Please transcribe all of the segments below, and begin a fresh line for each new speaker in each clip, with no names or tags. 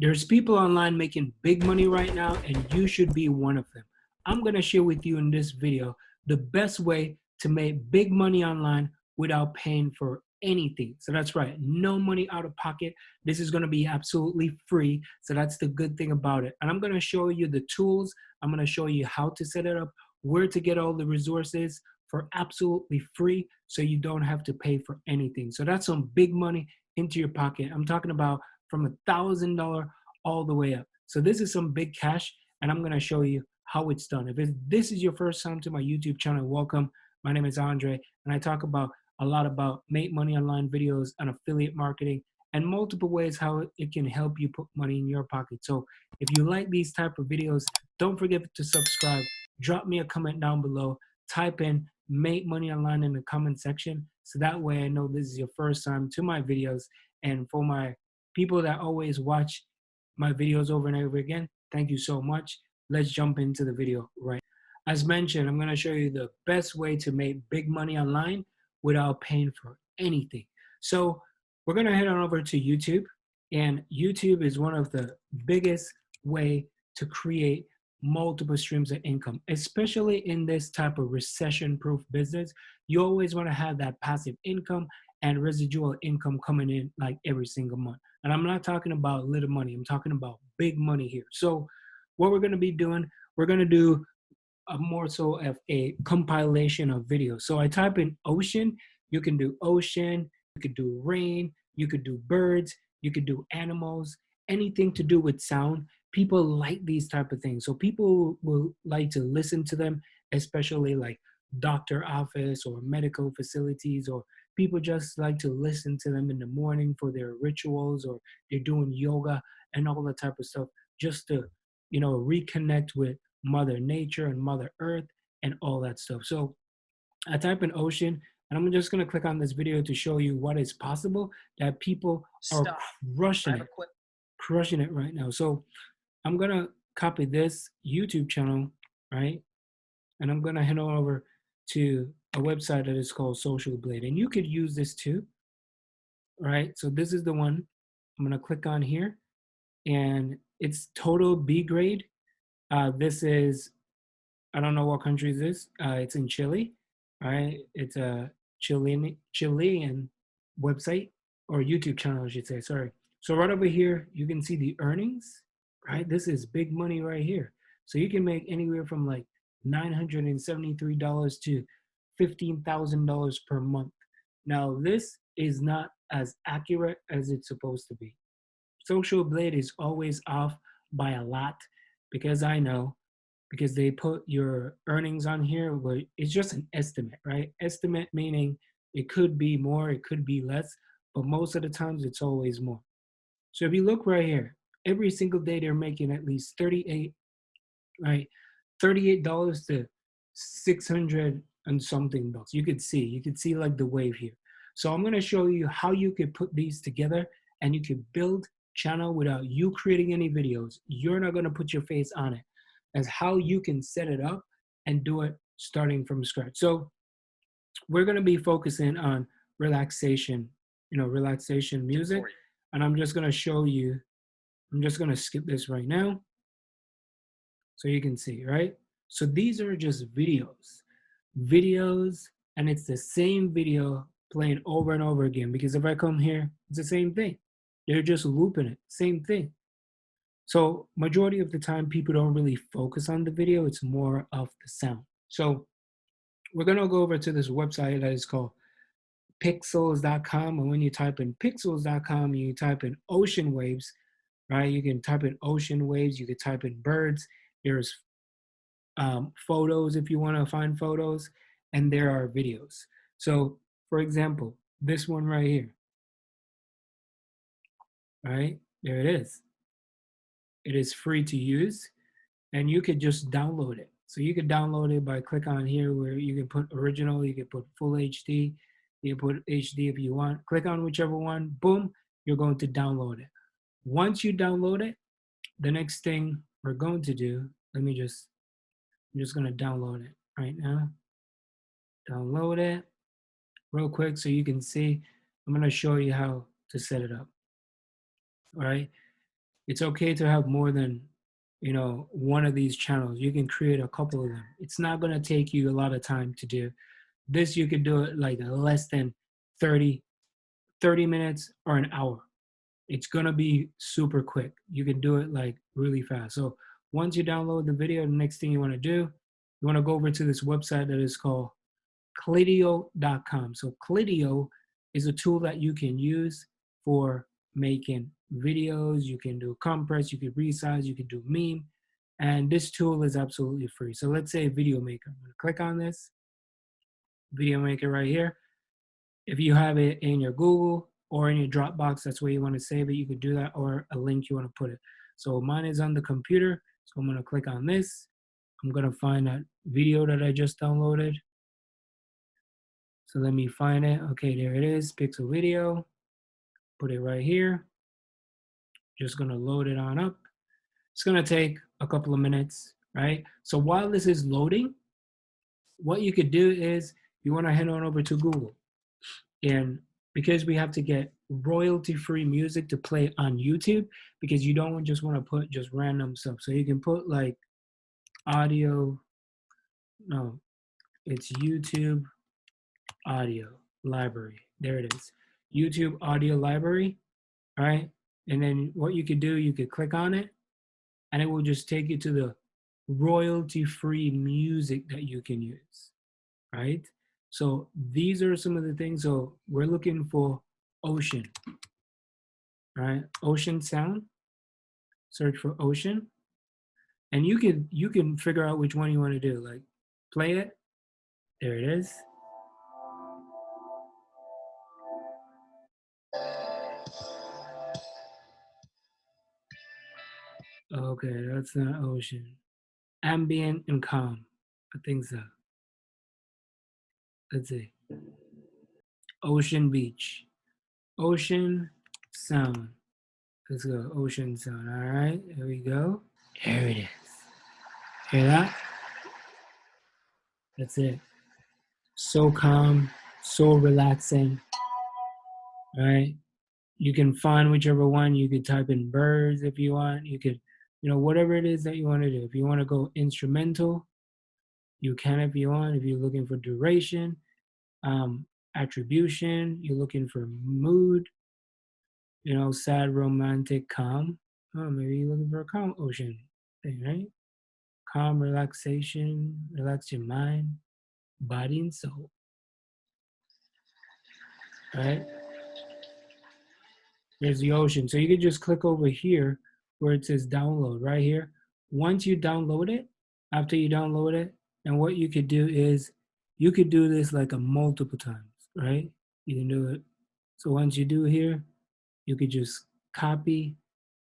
There's people online making big money right now, and you should be one of them. I'm going to share with you in this video the best way to make big money online without paying for anything. So that's right, no money out of pocket. This is going to be absolutely free. So that's the good thing about it. And I'm going to show you the tools. I'm going to show you how to set it up, where to get all the resources for absolutely free so you don't have to pay for anything. So that's some big money into your pocket. I'm talking about from $1,000 all the way up. So this is some big cash, and I'm gonna show you how it's done. If this is your first time to my YouTube channel, welcome. My name is Andre, and I talk about a lot about make money online videos and affiliate marketing and multiple ways how it can help you put money in your pocket. So if you like these type of videos, don't forget to subscribe. Drop me a comment down below. Type in make money online in the comment section, so that way I know this is your first time to my videos. And for my people that always watch my videos over and over again, thank you so much. Let's jump into the video right now. As mentioned, I'm going to show you the best way to make big money online without paying for anything. So we're going to head on over to YouTube, and YouTube is one of the biggest way to create multiple streams of income, especially in this type of recession-proof business. You always want to have that passive income and residual income coming in like every single month. And I'm not talking about little money. I'm talking about big money here. So what we're going to be doing, we're going to do a more so of a compilation of videos. So I type in ocean, you can do ocean, you could do rain, you could do birds, you could do animals, anything to do with sound. People like these type of things. So people will like to listen to them, especially like doctor office or medical facilities, or people just like to listen to them in the morning for their rituals, or they're doing yoga and all that type of stuff just to, reconnect with Mother Nature and Mother Earth and all that stuff. So I type in ocean, and I'm just going to click on this video to show you what is possible, that people are crushing it right now. So I'm going to copy this YouTube channel, right? And I'm going to head on over to a website that is called Social Blade. And you could use this too, right? So this is the one. I'm going to click on here, and it's total B grade. This is, I don't know what country is this. It's in Chile, right? It's a Chilean website, or YouTube channel, I should say. Sorry. So right over here, you can see the earnings, right? This is big money right here. So you can make anywhere from like $973 to $15,000 per month. Now, this is not as accurate as it's supposed to be. Social Blade is always off by a lot, because I know, because they put your earnings on here, but it's just an estimate, right? Estimate meaning it could be more, it could be less, but most of the times it's always more. So if you look right here, every single day they're making at least 38, right? $38 to 600 and something bucks. You could see like the wave here. So I'm going to show you how you could put these together, and you could build channel without you creating any videos. You're not going to put your face on it, as how you can set it up and do it starting from scratch. So we're going to be focusing on relaxation, relaxation music. And I'm just going to show you, I'm just going to skip this right now so you can see, right? So these are just videos, and it's the same video playing over and over again, because if I come here, it's the same thing. They're just looping it, same thing. So majority of the time, people don't really focus on the video. It's more of the sound. So we're going to go over to this website that is called pixels.com. And when you type in pixels.com, you type in ocean waves, right? You can type in ocean waves. You can type in birds. There's photos if you want to find photos, and there are videos. So for example, this one right here, right? There it is. It is free to use, and you could just download it. So you could download it by click on here where you can put original, you can put full HD, you can put HD if you want. Click on whichever one, boom, you're going to download it. Once you download it, the next thing we're going to do, I'm just going to download it right now. Download it real quick so you can see. I'm going to show you how to set it up. All right. It's okay to have more than, one of these channels. You can create a couple of them. It's not going to take you a lot of time to do. This you could do it like less than 30 minutes or an hour. It's going to be super quick. You can do it like really fast. So once you download the video, the next thing you want to do, you want to go over to this website that is called Clidio.com. So Clidio is a tool that you can use for making videos. You can do compress, you can resize, you can do meme. And this tool is absolutely free. So let's say Video Maker. I'm going to click on this Video Maker right here. If you have it in your Google or in your Dropbox, that's where you want to save it. You could do that, or a link you want to put it. So mine is on the computer. So I'm going to click on this. I'm going to find that video that I just downloaded. So let me find it. Okay, there it is, Pixel Video. Put it right here. Just gonna load it on up. It's gonna take a couple of minutes, right? So while this is loading, what you could do is you wanna head on over to Google. And because we have to get royalty-free music to play on YouTube, because you don't just wanna put just random stuff. So you can put like audio, no, it's YouTube audio library. There it is. YouTube audio library, right? And then what you could do, you could click on it and it will just take you to the royalty-free music that you can use, right? So these are some of the things. So we're looking for ocean, right? Ocean sound, search for ocean. And you can figure out which one you want to do, like play it. There it is. Okay, that's not ocean. Ambient and calm. I think so. Let's see. Ocean beach. Ocean sound. Let's go. Ocean sound. All right. There we go. There it is. Hear that? That's it. So calm, so relaxing. All right. You can find whichever one. You could type in birds if you want. You could, whatever it is that you want to do. If you want to go instrumental, you can if you want. If you're looking for duration, attribution, you're looking for mood, sad, romantic, calm. Oh, maybe you're looking for a calm ocean thing, right? Calm, relaxation, relax your mind, body, and soul, right? There's the ocean. So you can just click over here where it says download right here. Once you download it, after you download it, and what you could do is you could do this like a multiple times, right? You can do it. So once you do here, you could just copy.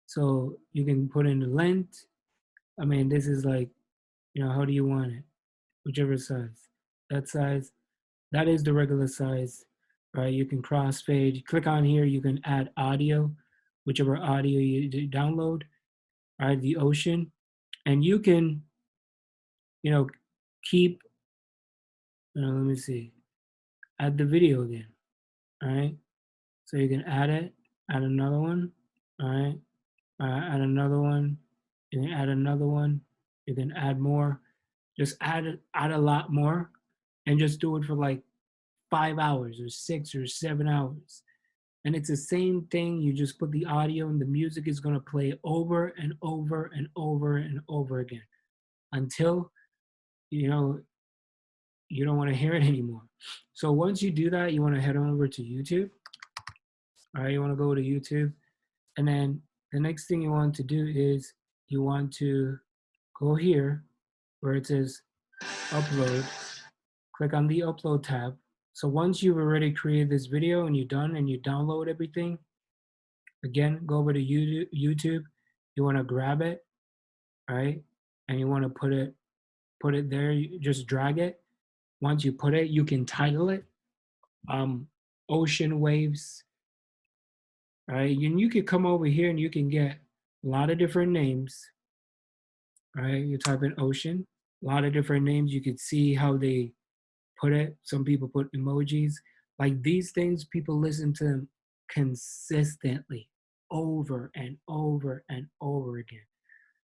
So you can put in the length. I mean, this is like, how do you want it? Whichever size. That size. That is the regular size, right? You can crossfade. Click on here. You can add audio, whichever audio you download, right? The ocean. And you can, keep, let me see, add the video again, all right? So you can add it, add another one, all right? Add another one, you can add another one, you can add more. Just add a lot more and just do it for like 5 hours or 6 or 7 hours. And it's the same thing. You just put the audio and the music is going to play over and over and over and over again until, you don't want to hear it anymore. So once you do that, you want to head on over to YouTube. All right, you want to go to YouTube. And then the next thing you want to do is you want to go here where it says upload. Click on the upload tab. So once you've already created this video and you're done and you download everything, again, go over to YouTube. You want to grab it, right? And you want to put it there. You just drag it. Once you put it, you can title it Ocean Waves, right? And you could come over here and you can get a lot of different names, right? You type in ocean, a lot of different names. You could see how they put it. Some people put emojis. Like these things, people listen to them consistently. over and over and over again.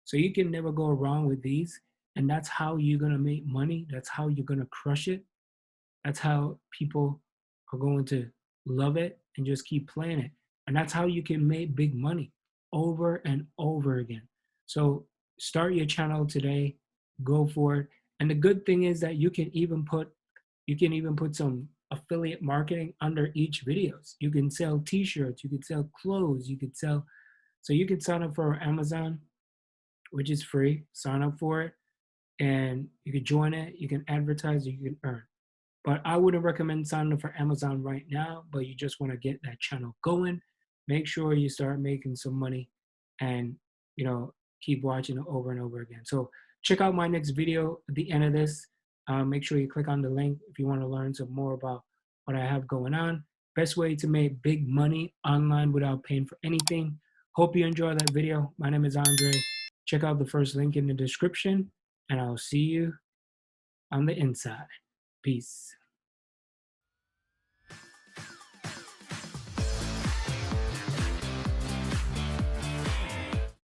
So you can never go wrong with these. And that's how you're going to make money. That's how you're going to crush it. That's how people are going to love it and just keep playing it. And that's how you can make big money over and over again. So start your channel today, go for it. And the good thing is that you can even put some affiliate marketing under each videos. You can sell t-shirts, you can sell clothes, so you can sign up for Amazon, which is free. Sign up for it and you can join it, you can advertise, you can earn. But I wouldn't recommend signing up for Amazon right now, but you just want to get that channel going. Make sure you start making some money and, keep watching it over and over again. So check out my next video at the end of this. Make sure you click on the link if you want to learn some more about what I have going on. Best way to make big money online without paying for anything. Hope you enjoyed that video. My name is Andre. Check out the first link in the description, and I'll see you on the inside. Peace.